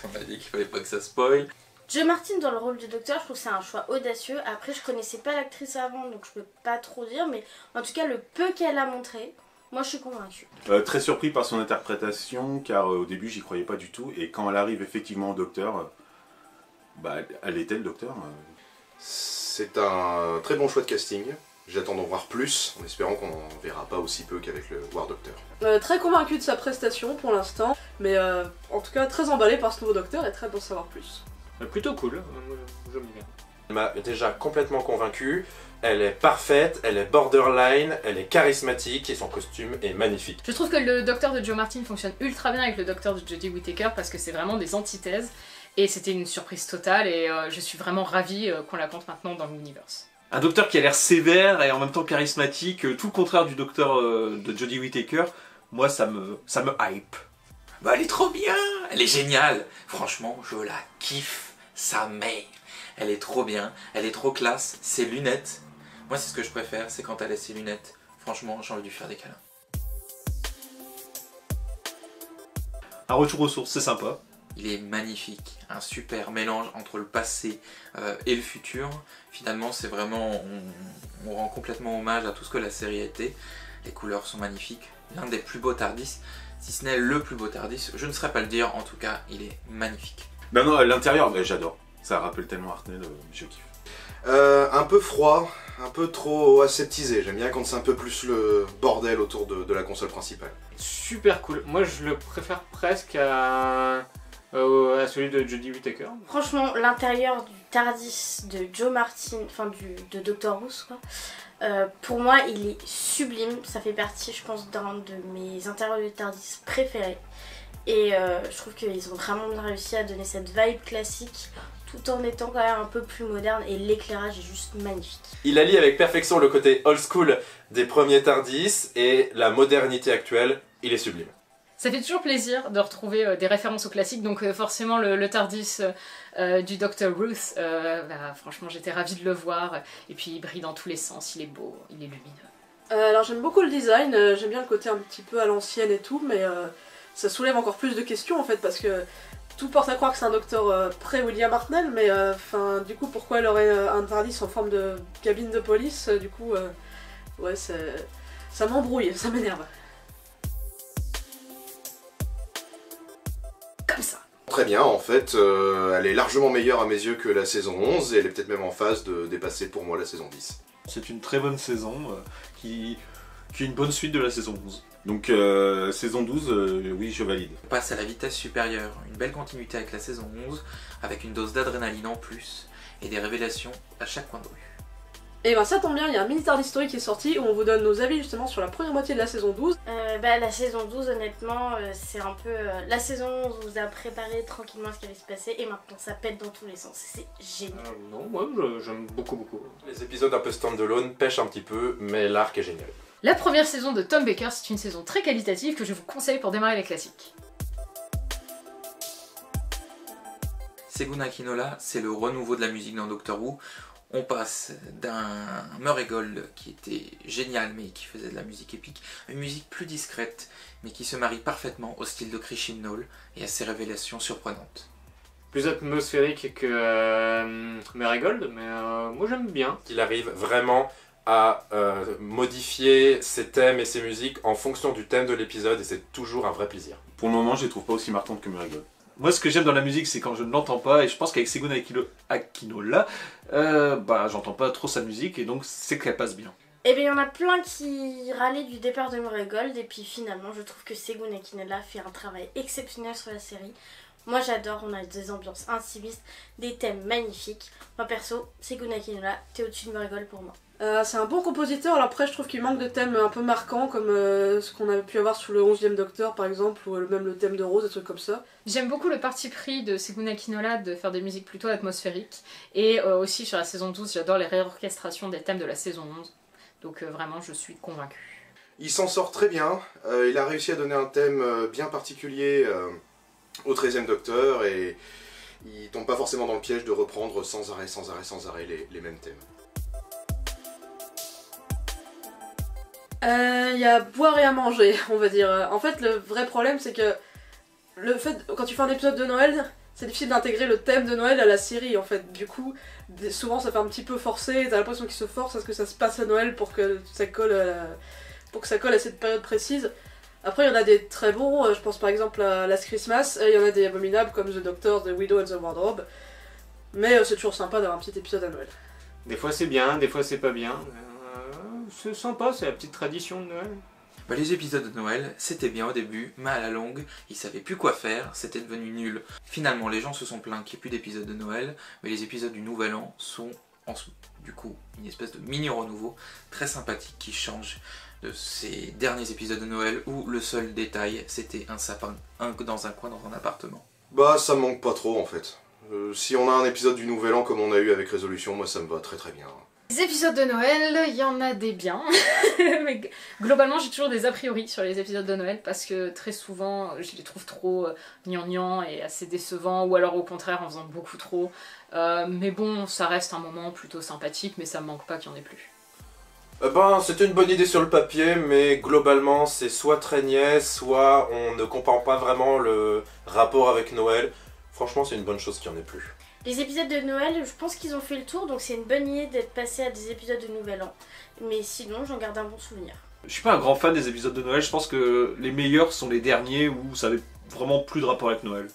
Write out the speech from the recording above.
On a dit qu'il fallait pas que ça spoil. Jo Martin dans le rôle du docteur, je trouve que c'est un choix audacieux. Après, je connaissais pas l'actrice avant, donc je peux pas trop dire, mais en tout cas, le peu qu'elle a montré, moi je suis convaincue. Très surpris par son interprétation, car au début j'y croyais pas du tout, et quand elle arrive effectivement au docteur, bah, elle était le docteur. C'est un très bon choix de casting. J'attends d'en voir plus, en espérant qu'on n'en verra pas aussi peu qu'avec le War Doctor. Très convaincu de sa prestation pour l'instant, mais en tout cas très emballé par ce nouveau docteur et très d'en savoir plus. Plutôt cool, j'aime bien. Elle m'a déjà complètement convaincu. Elle est parfaite, elle est borderline, elle est charismatique et son costume est magnifique. Je trouve que le docteur de Jo Martin fonctionne ultra bien avec le docteur de Jodie Whittaker parce que c'est vraiment des antithèses et c'était une surprise totale et je suis vraiment ravie qu'on la compte maintenant dans l'universe. Un docteur qui a l'air sévère et en même temps charismatique, tout le contraire du docteur de Jodie Whittaker, moi ça me hype. Bah elle est trop bien, elle est géniale. Franchement, je la kiffe sa mère. Elle est trop bien, elle est trop classe. Ses lunettes, moi c'est ce que je préfère, c'est quand elle a ses lunettes. Franchement, j'ai envie de lui faire des câlins. Un retour aux sources, c'est sympa. Il est magnifique, un super mélange entre le passé et le futur. Finalement, c'est vraiment, on rend complètement hommage à tout ce que la série a été. Les couleurs sont magnifiques, l'un des plus beaux TARDIS, si ce n'est le plus beau TARDIS, je ne saurais pas le dire, en tout cas, il est magnifique. Ben non, l'intérieur, j'adore. Ça rappelle tellement Hartnell, je kiffe. Un peu froid, un peu trop aseptisé. J'aime bien quand c'est un peu plus le bordel autour de la console principale. Super cool. Moi je le préfère presque à celui de Jodie Whittaker. Franchement, l'intérieur du TARDIS de Jo Martin, enfin de Dr. Who, quoi, pour moi il est sublime. Ça fait partie, je pense, d'un de mes intérieurs de TARDIS préférés. Et je trouve qu'ils ont vraiment bien réussi à donner cette vibe classique tout en étant quand même un peu plus moderne et l'éclairage est juste magnifique. Il allie avec perfection le côté old school des premiers TARDIS et la modernité actuelle, il est sublime. Ça fait toujours plaisir de retrouver des références aux classiques, donc forcément le TARDIS du Dr. Ruth, bah, franchement j'étais ravie de le voir, et puis il brille dans tous les sens, il est beau, il est lumineux. Alors j'aime beaucoup le design, j'aime bien le côté un petit peu à l'ancienne et tout, mais ça soulève encore plus de questions en fait, parce que tout porte à croire que c'est un docteur pré-William Hartnell, mais du coup pourquoi elle aurait un TARDIS en forme de cabine de police, du coup ouais ça m'embrouille, ça m'énerve. Comme ça. Très bien, en fait, elle est largement meilleure à mes yeux que la saison 11, et elle est peut-être même en phase de dépasser pour moi la saison 10. C'est une très bonne saison qui est une bonne suite de la saison 11. Donc saison 12, oui je valide. On passe à la vitesse supérieure, une belle continuité avec la saison 11, avec une dose d'adrénaline en plus, et des révélations à chaque coin de rue. Et ben ça tombe bien, il y a un mini TARDIS Story qui est sorti où on vous donne nos avis justement sur la première moitié de la saison 12. La saison 12 honnêtement c'est un peu... la saison 11 vous a préparé tranquillement à ce qui allait se passer et maintenant ça pète dans tous les sens, c'est génial. Non, moi j'aime beaucoup. Les épisodes un peu stand-alone pêchent un petit peu, mais l'arc est génial. La première saison de Tom Baker, c'est une saison très qualitative que je vous conseille pour démarrer les classiques. Seguna Kinola, c'est le renouveau de la musique dans Doctor Who. On passe d'un Murray Gold qui était génial mais qui faisait de la musique épique, à une musique plus discrète mais qui se marie parfaitement au style de Chris Chibnall et à ses révélations surprenantes. Plus atmosphérique que Marigold, mais moi j'aime bien. Il arrive vraiment à modifier ses thèmes et ses musiques en fonction du thème de l'épisode et c'est toujours un vrai plaisir. Pour le moment je les trouve pas aussi marquantes que Muriel. Moi ce que j'aime dans la musique c'est quand je ne l'entends pas, et je pense qu'avec Seguna Akinola, j'entends pas trop sa musique et donc c'est qu'elle passe bien. Et bien il y en a plein qui râlaient du départ de Murray Gold et puis finalement je trouve que Seguna Kinola fait un travail exceptionnel sur la série. Moi j'adore, on a des ambiances intimistes, des thèmes magnifiques. Moi perso, Seguna Kinola, t'es au-dessus de Murray Gold pour moi. C'est un bon compositeur, alors après je trouve qu'il manque de thèmes un peu marquants comme ce qu'on avait pu avoir sur le 11e Docteur par exemple, ou même le thème de Rose, des trucs comme ça. J'aime beaucoup le parti pris de Seguna Kinola de faire des musiques plutôt atmosphériques, et aussi sur la saison 12 j'adore les réorchestrations des thèmes de la saison 11, donc vraiment je suis convaincue. Il s'en sort très bien, il a réussi à donner un thème bien particulier au 13e Docteur et il tombe pas forcément dans le piège de reprendre sans arrêt les mêmes thèmes. Il y a à boire et à manger, on va dire. En fait, le vrai problème, c'est que quand tu fais un épisode de Noël, c'est difficile d'intégrer le thème de Noël à la série en fait. Du coup, souvent ça fait un petit peu forcé, t'as l'impression qu'ils se forcent à ce que ça se passe à Noël pour que ça colle à cette période précise. Après, il y en a des très bons, je pense par exemple à Last Christmas, et il y en a des abominables comme The Doctor, The Widow and the Wardrobe. Mais c'est toujours sympa d'avoir un petit épisode à Noël. Des fois c'est bien, des fois c'est pas bien. C'est sympa, c'est la petite tradition de Noël. Bah, les épisodes de Noël, c'était bien au début, mais à la longue, ils savaient plus quoi faire, c'était devenu nul. Finalement, les gens se sont plaints qu'il n'y ait plus d'épisodes de Noël, mais les épisodes du Nouvel An sont, du coup, une espèce de mini-renouveau très sympathique qui change de ces derniers épisodes de Noël où le seul détail, c'était un sapin dans un coin dans un appartement. Bah, ça me manque pas trop en fait. Si on a un épisode du Nouvel An comme on a eu avec Résolution, moi ça me va très très bien. Les épisodes de Noël, il y en a des biens, mais globalement j'ai toujours des a priori sur les épisodes de Noël parce que très souvent je les trouve trop gnangnang et assez décevants, ou alors au contraire en faisant beaucoup trop. Mais bon, ça reste un moment plutôt sympathique, mais ça me manque pas qu'il y en ait plus. C'était une bonne idée sur le papier, mais globalement c'est soit très niais, soit on ne comprend pas vraiment le rapport avec Noël. Franchement, c'est une bonne chose qu'il n'y en ait plus. Les épisodes de Noël, je pense qu'ils ont fait le tour, donc c'est une bonne idée d'être passé à des épisodes de Nouvel An. Mais sinon, j'en garde un bon souvenir. Je suis pas un grand fan des épisodes de Noël, je pense que les meilleurs sont les derniers où ça avait vraiment plus de rapport avec Noël.